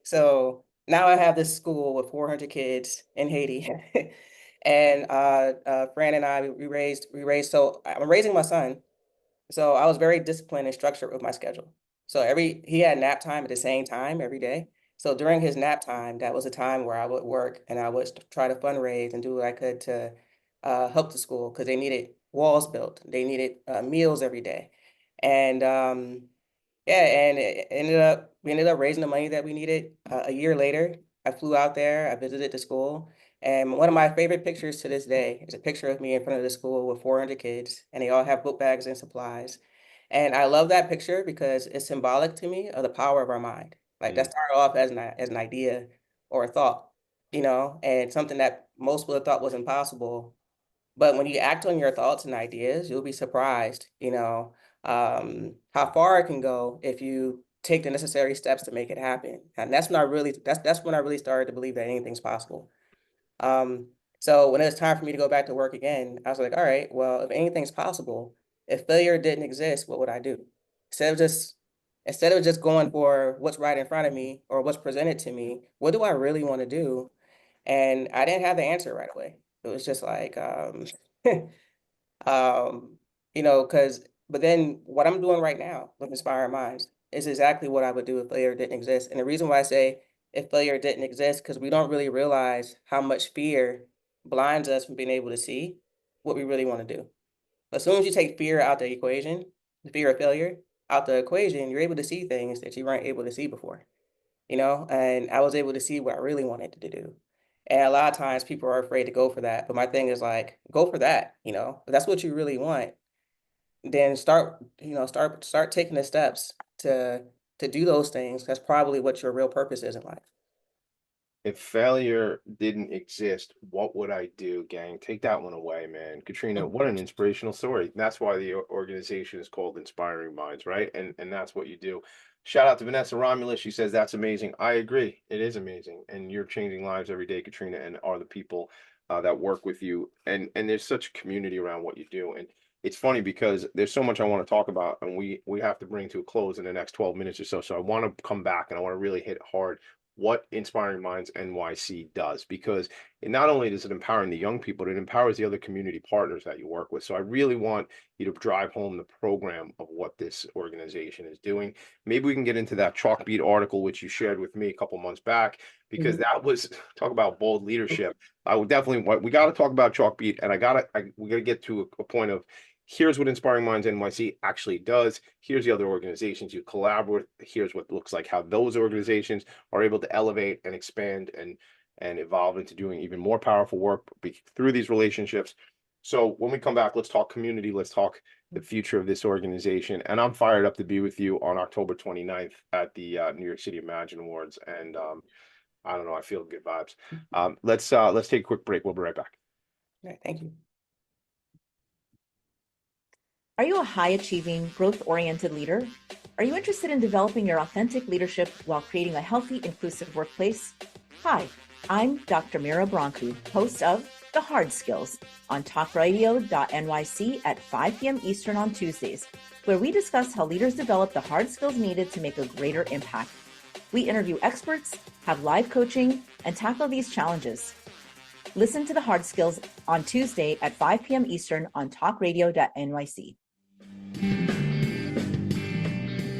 So now I have this school with 400 kids in Haiti. And Fran and I, we raised. So I'm raising my son, so I was very disciplined and structured with my schedule. So he had nap time at the same time every day. So during his nap time, that was a time where I would work and I would try to fundraise and do what I could to help the school, because they needed walls built. They needed meals every day. And yeah, and we ended up raising the money that we needed. A year later, I flew out there, I visited the school, and one of my favorite pictures to this day is a picture of me in front of the school with 400 kids, and they all have book bags and supplies. And I love that picture because it's symbolic to me of the power of our mind. Like, that Mm. started off as an idea or a thought, and something that most would have thought was impossible. But when you act on your thoughts and ideas, you'll be surprised, how far it can go if you take the necessary steps to make it happen. And that's when I really started to believe that anything's possible. Um, so when it was time for me to go back to work again, I was like, all right, well, if anything's possible, if failure didn't exist, what would I do? Instead of just going for what's right in front of me or what's presented to me, what do I really want to do? And I didn't have the answer right away. It was just like, um, but then what I'm doing right now with Inspiring Minds is exactly what I would do if failure didn't exist. And the reason why I say if failure didn't exist, because we don't really realize how much fear blinds us from being able to see what we really want to do. As soon as you take fear out the equation, the fear of failure out the equation, you're able to see things that you weren't able to see before, and I was able to see what I really wanted to do. And a lot of times people are afraid to go for that. But my thing is like, go for that, if that's what you really want, then start taking the steps to do those things. That's probably what your real purpose is in life. If failure didn't exist, what would I do, gang? Take that one away, man. Katrena, what an inspirational story. That's why the organization is called Inspiring Minds, right? And that's what you do. Shout out to Vanessa Romulus. She says that's amazing. I agree. It is amazing. And you're changing lives every day, Katrena, and are the people that work with you. And there's such a community around what you do. And it's funny because there's so much I want to talk about, and we have to bring to a close in the next 12 minutes or so. So I want to come back and I want to really hit hard what Inspiring Minds NYC does, because it not only does it empowering the young people, it empowers the other community partners that you work with. So I really want you to drive home the program of what this organization is doing. Maybe we can get into that Chalkbeat article, which you shared with me a couple months back, because that was talk about bold leadership. I would definitely, we got to talk about Chalkbeat, and we got to get to a point of, here's what Inspiring Minds NYC actually does. Here's the other organizations you collaborate with. Here's what looks like how those organizations are able to elevate and expand and evolve into doing even more powerful work through these relationships. So when we come back, let's talk community. Let's talk the future of this organization. And I'm fired up to be with you on October 29th at the New York City Imagine Awards. And I don't know, I feel good vibes. Let's take a quick break. We'll be right back. All right, thank you. Are you a high-achieving, growth-oriented leader? Are you interested in developing your authentic leadership while creating a healthy, inclusive workplace? Hi, I'm Dr. Mira Broncu, host of The Hard Skills on talkradio.nyc at 5 p.m. Eastern on Tuesdays, where we discuss how leaders develop the hard skills needed to make a greater impact. We interview experts, have live coaching, and tackle these challenges. Listen to The Hard Skills on Tuesday at 5 p.m. Eastern on talkradio.nyc.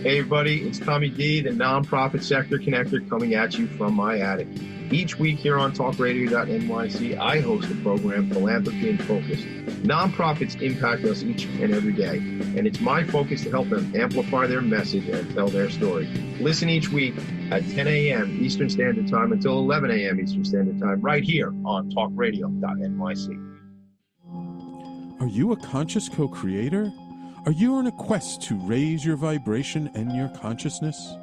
Hey everybody, it's Tommy D, the nonprofit sector connector, coming at you from my attic. Each week here on talkradio.nyc, I host the program Philanthropy and Focus. Nonprofits impact us each and every day, and it's my focus to help them amplify their message and tell their story. Listen each week at 10 a.m. Eastern Standard Time until 11 a.m. Eastern Standard Time, right here on talkradio.nyc. Are you a conscious co-creator? Are you on a quest to raise your vibration and your consciousness?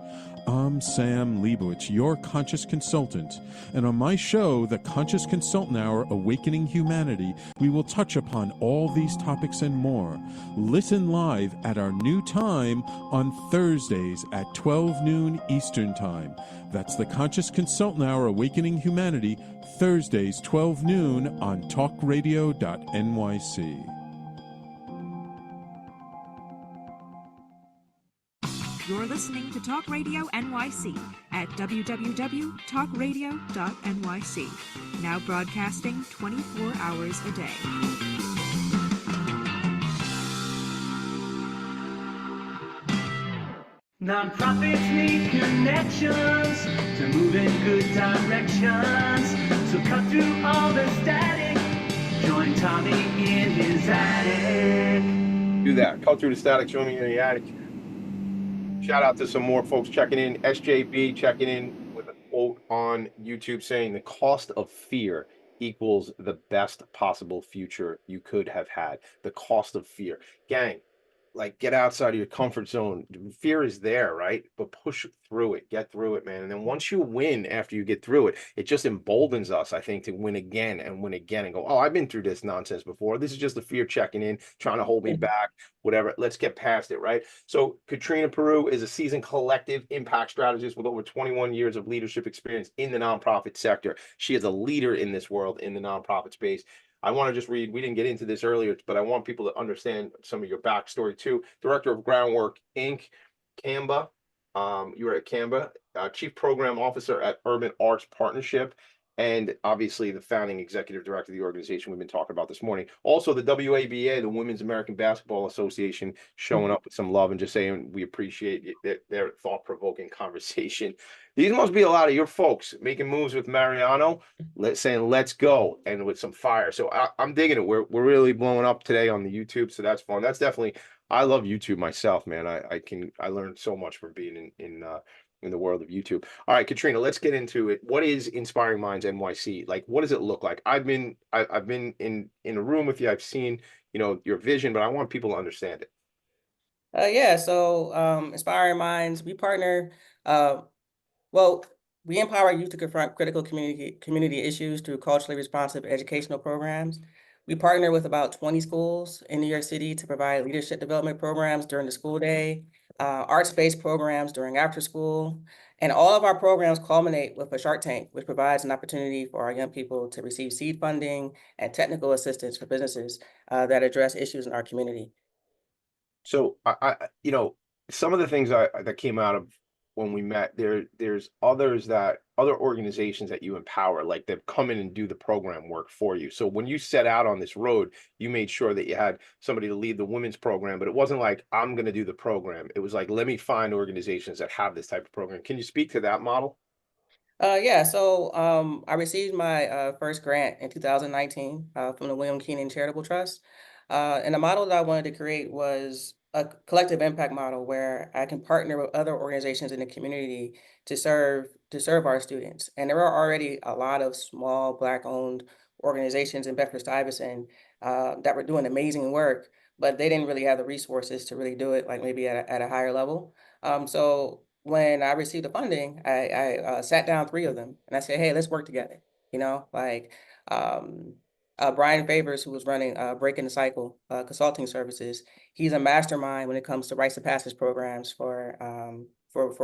I'm Sam Leibowitz, your conscious consultant, and on my show, The Conscious Consultant Hour, Awakening Humanity, we will touch upon all these topics and more. Listen live at our new time on Thursdays at 12 noon Eastern Time. That's The Conscious Consultant Hour, Awakening Humanity, Thursdays 12 noon on talkradio.nyc. You're listening to Talk Radio NYC at www.talkradio.nyc. Now broadcasting 24 hours a day. Nonprofits need connections to move in good directions. So cut through all the static. Join Tommy in his attic. Do that. Cut through the static, join me in the attic. Shout out to some more folks checking in. SJB checking in with a quote on YouTube saying the cost of fear equals the best possible future you could have had. The cost of fear. Gang, like get outside of your comfort zone. Fear is there, right? But push through it, get through it, man. And then once you win after you get through it, it just emboldens us, I think, to win again and go, oh, I've been through this nonsense before. This is just the fear checking in, trying to hold me back, whatever. Let's get past it, right? So Katrena Perou is a seasoned collective impact strategist with over 21 years of leadership experience in the nonprofit sector. She is a leader in this world, in the nonprofit space. I want to just read, we didn't get into this earlier, but I want people to understand some of your backstory too. Director of Groundwork, Inc., CAMBA. You were at CAMBA, Chief Program Officer at Urban Arts Partnership, and obviously the founding executive director of the organization we've been talking about this morning. Also the WABA, the Women's American Basketball Association, showing up with some love and just saying we appreciate their thought-provoking conversation. These must be a lot of your folks making moves with Mariano, saying let's go, and with some fire. So I'm digging it. We're really blowing up today on the YouTube, so that's fun. That's definitely, I love YouTube myself, man. I learned so much from being in the world of YouTube. All right, Katrena, let's get into it. What is Inspiring Minds NYC? Like, what does it look like? I've been in a room with you. I've seen, your vision, but I want people to understand it. Inspiring Minds, we partner, we empower youth to confront critical community issues through culturally responsive educational programs. We partner with about 20 schools in New York City to provide leadership development programs during the school day, arts-based programs during after school, and all of our programs culminate with a Shark Tank, which provides an opportunity for our young people to receive seed funding and technical assistance for businesses that address issues in our community. So some of the things that came out of when we met, there's other organizations that you empower, like that come in and do the program work for you. So when you set out on this road, you made sure that you had somebody to lead the women's program, but it wasn't like, I'm going to do the program. It was like, let me find organizations that have this type of program. Can you speak to that model? I received my first grant in 2019 from the William Keenan Charitable Trust. And the model that I wanted to create was a collective impact model where I can partner with other organizations in the community to serve our students. And there are already a lot of small Black-owned organizations in Bedford-Stuyvesant that were doing amazing work, but they didn't really have the resources to really do it, like maybe at a higher level. So when I received the funding, I sat down 3 of them and I said, hey, let's work together. Brian Favors, who was running Breaking the Cycle consulting services, he's a mastermind when it comes to rites of passage programs for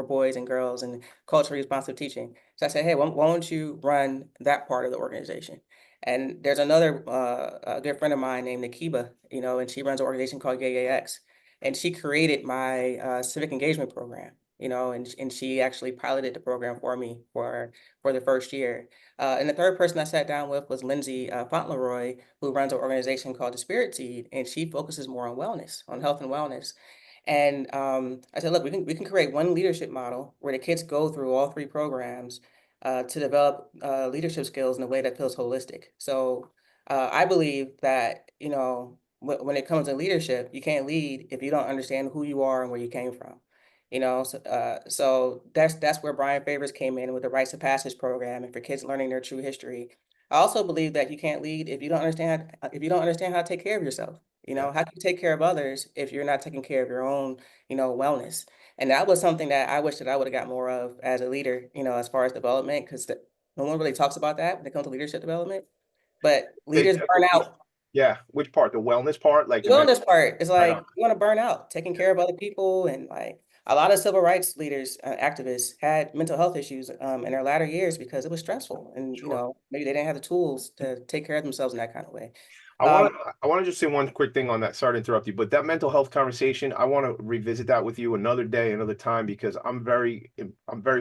boys and girls and culturally responsive teaching. So I said, hey, why don't you run that part of the organization? And there's another a good friend of mine named Nakiba, and she runs an organization called YAX. And she created my civic engagement program, and she actually piloted the program for me for the first year. And the third person I sat down with was Lindsay Fauntleroy, who runs an organization called the Spirit Seed, and she focuses more on wellness, on health and wellness. And I said, look, we can create one leadership model where the kids go through all three programs to develop leadership skills in a way that feels holistic. So I believe that, when it comes to leadership, you can't lead if you don't understand who you are and where you came from. So that's where Brian Favors came in with the Rites of Passage program and for kids learning their true history. I also believe that you can't lead if you don't understand how to take care of yourself. How can you take care of others if you're not taking care of your own, wellness? And that was something that I wish that I would have got more of as a leader, as far as development, because no one really talks about that when it comes to leadership development. But leaders burn out. Yeah, which part? The wellness part? Like The wellness part is right like on. you want to burn out, taking care of other people, and like a lot of civil rights leaders, activists had mental health issues in their latter years because it was stressful, and Sure. maybe they didn't have the tools to take care of themselves in that kind of way. I want to just say one quick thing on that. Sorry to interrupt you, but that mental health conversation, I want to revisit that with you another day, another time, because I'm very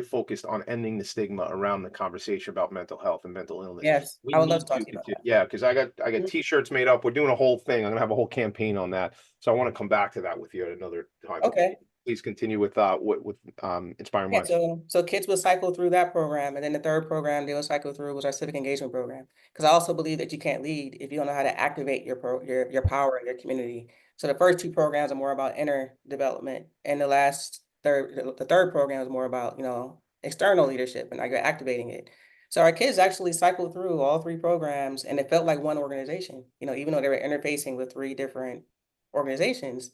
focused on ending the stigma around the conversation about mental health and mental illness. Yes, We I would love need to talk to to you about continue. that. Yeah, because I got Mhm. t-shirts made up. We're doing a whole thing. I'm gonna have a whole campaign on that. So I want to come back to that with you at another time. But Okay. please continue with Inspiring Yeah, Minds. so kids will cycle through that program, and then the third program they will cycle through was our civic engagement program. Because I also believe that you can't lead if you don't know how to activate your power in your community. So the first two programs are more about inner development, and the third program is more about external leadership and how you're activating it. So our kids actually cycled through all three programs, and it felt like one organization. Even though they were interfacing with three different organizations,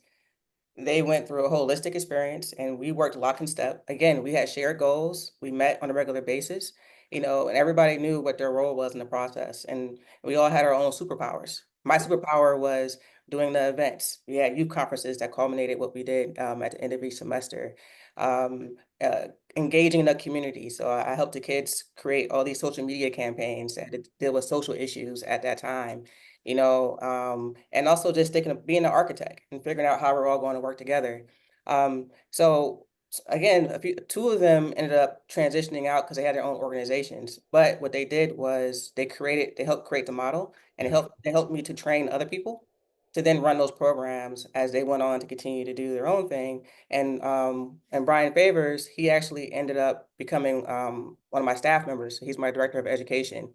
they went through a holistic experience and we worked lock and step. Again, we had shared goals. We met on a regular basis, and everybody knew what their role was in the process. And we all had our own superpowers. My superpower was doing the events. We had youth conferences that culminated what we did at the end of each semester. Um, Engaging the community. So I helped the kids create all these social media campaigns that had to deal with social issues at that time, and also just being an architect and figuring out how we're all going to work together. So again, two of them ended up transitioning out because they had their own organizations. But what they did was they helped create the model, and they helped me to train other people to then run those programs as they went on to continue to do their own thing. And Brian Favors, he actually ended up becoming one of my staff members. He's my director of education.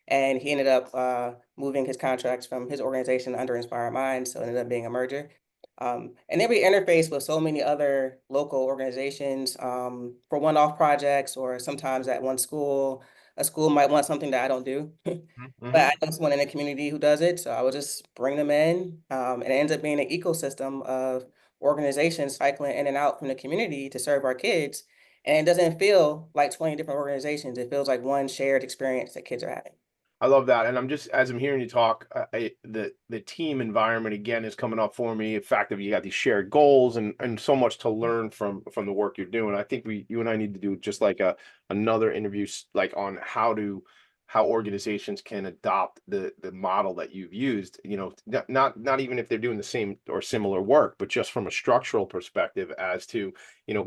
And he ended up moving his contracts from his organization under Inspire Minds, so it ended up being a merger. And then we interface with so many other local organizations for one-off projects, or sometimes at one school, a school might want something that I don't do. But I know someone in the community who does it, so I would just bring them in. And it ends up being an ecosystem of organizations cycling in and out from the community to serve our kids. And it doesn't feel like 20 different organizations. It feels like one shared experience that kids are having. I love that, and I'm just as I'm hearing you talk, the team environment again is coming up for me. The fact that you got these shared goals and so much to learn from the work you're doing. I think you and I need to do just like another interview like on how organizations can adopt the model that you've used. Not even if they're doing the same or similar work, but just from a structural perspective as to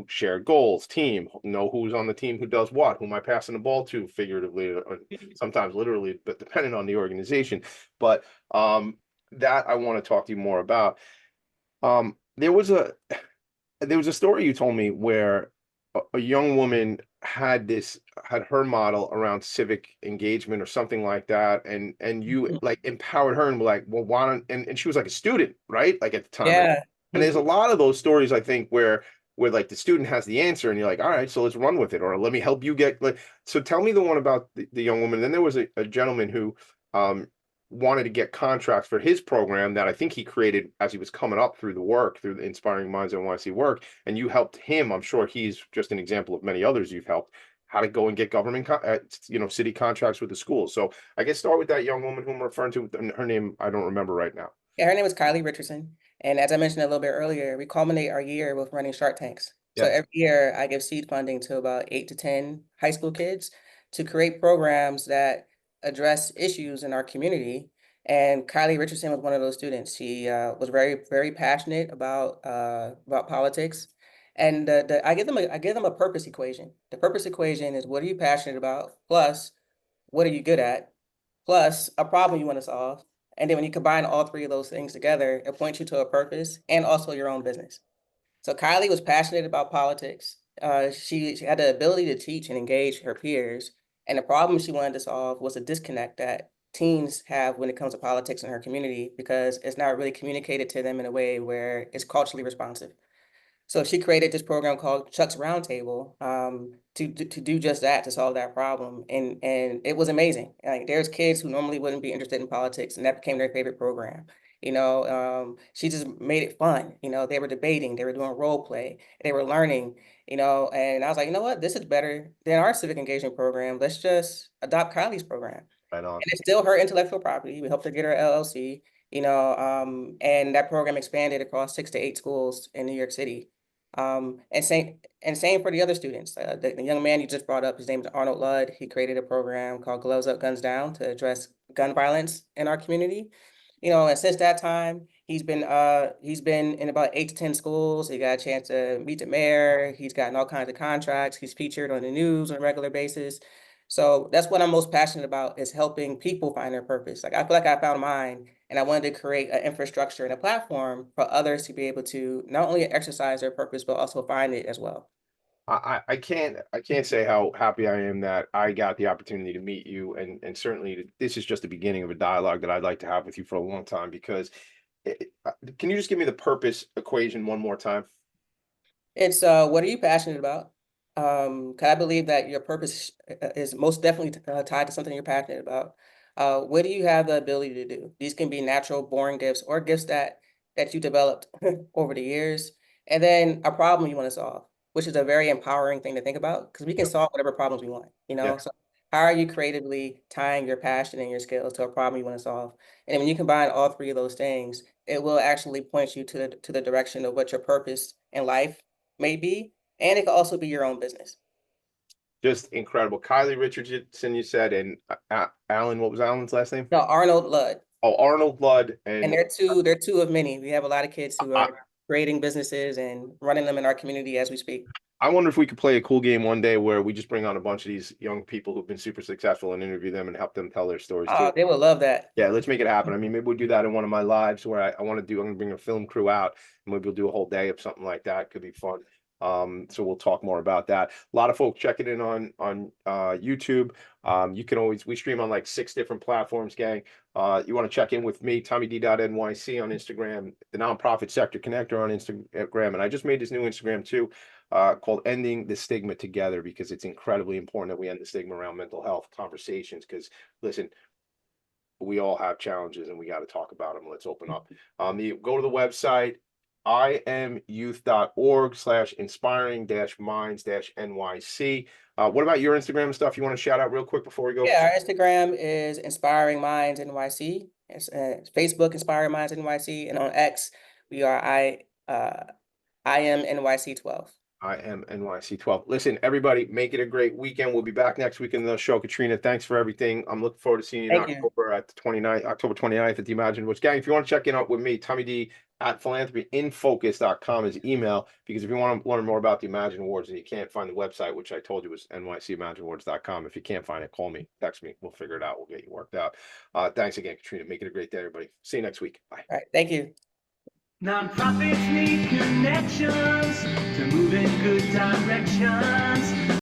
shared goals, team, know who's on the team, who does what, who am I passing the ball to, figuratively, or sometimes literally, but depending on the organization. But that I want to talk to you more about. There was a story you told me where a young woman had her model around civic engagement or something like that, and you like empowered her and were like, well, why don't, and she was like a student, right? Like at the time. Yeah. And there's a lot of those stories, I think, where like the student has the answer and you're like, all right, so let's run with it, or let me help you get like. So tell me the one about the young woman. Then there was a gentleman who wanted to get contracts for his program that I think he created as he was coming up through the Inspiring Minds NYC work, and you helped him. I'm sure he's just an example of many others you've helped. how to go and get government, city contracts with the schools. So I guess start with that young woman whom I'm referring to. Her name, I don't remember right now. Yeah, her name is Kylie Richardson. And as I mentioned a little bit earlier, we culminate our year with running Shark Tanks. So Yeah. every year I give seed funding to about 8 to 10 high school kids to create programs that address issues in our community. And Kylie Richardson was one of those students. She was very, very passionate about politics. And I give them a purpose equation. The purpose equation is, what are you passionate about? Plus, what are you good at? Plus a problem you want to solve. And then when you combine all three of those things together, it points you to a purpose and also your own business. So Kylie was passionate about politics. She had the ability to teach and engage her peers. And the problem she wanted to solve was a disconnect that teens have when it comes to politics in her community, because it's not really communicated to them in a way where it's culturally responsive. So she created this program called Chuck's Roundtable to do just that, to solve that problem. And it was amazing. Like, there's kids who normally wouldn't be interested in politics, and that became their favorite program. She just made it fun. They were debating, they were doing role play, they were learning, and I was like, you know what, this is better than our civic engagement program. Let's just adopt Kylie's program. Right on. And it's still her intellectual property. We helped her get her LLC, and that program expanded across 6 to 8 schools in New York City. And same for the other students. The young man you just brought up, his name is Arnold Ludd. He created a program called Gloves Up, Guns Down to address gun violence in our community. And since that time, he's been in about 8 to 10 schools. He got a chance to meet the mayor. He's gotten all kinds of contracts. He's featured on the news on a regular basis. So that's what I'm most passionate about, is helping people find their purpose. Like, I feel like I found mine, and I wanted to create an infrastructure and a platform for others to be able to not only exercise their purpose, but also find it as well. I can't say how happy I am that I got the opportunity to meet you, and certainly this is just the beginning of a dialogue that I'd like to have with you for a long time, because can you just give me the purpose equation one more time? It's what are you passionate about? 'Cause I believe that your purpose is most definitely tied to something you're passionate about. What do you have the ability to do? These can be natural born gifts or gifts that you developed over the years. And then a problem you want to solve, which is a very empowering thing to think about, because we can solve whatever problems we want, Yeah. So how are you creatively tying your passion and your skills to a problem you want to solve? And when you combine all three of those things, it will actually point you to the direction of what your purpose in life may be. And it could also be your own business. Just incredible. Kylie Richardson, you said, and Alan, what was Alan's last name? No, Arnold Ludd. Oh, Arnold Ludd. And they're two of many. We have a lot of kids who are creating businesses and running them in our community as we speak. I wonder if we could play a cool game one day where we just bring on a bunch of these young people who've been super successful and interview them and help them tell their stories too. They would love that. Yeah, let's make it happen. I mean, maybe we'll do that in one of my lives where I'm going to bring a film crew out, and maybe we'll do a whole day of something like that. Could be fun. So we'll talk more about that. A lot of folks checking in on YouTube. You can always, we stream on like 6 different platforms, gang. You want to check in with me, TommyD.NYC on Instagram, the Nonprofit Sector Connector on Instagram. And I just made this new Instagram too, called Ending the Stigma Together, because it's incredibly important that we end the stigma around mental health conversations. Because listen, we all have challenges and we got to talk about them. Let's open up. Go to the website, imuth.org/inspiring-minds-NYC. What about your Instagram stuff you want to shout out real quick before we go? Yeah, our Instagram is Inspiring Minds NYC. It's Facebook, Inspiring Minds NYC, and on X, we are I am NYC12. I am NYC12. Listen, everybody, make it a great weekend. We'll be back next week in the show. Katrena, thanks for everything. I'm looking forward to seeing you in October at the 29th, October 29th at the Imagine What's Gang. If you want to check in with me, Tommy D at philanthropyinfocus.com is email, because if you want to learn more about the Imagine Awards and you can't find the website, which I told you was nycimagineawards.com. If you can't find it, call me, text me. We'll figure it out. We'll get you worked out. Thanks again, Katrena. Make it a great day, everybody. See you next week. Bye. All right. Thank you. Nonprofits need connections to move in good directions.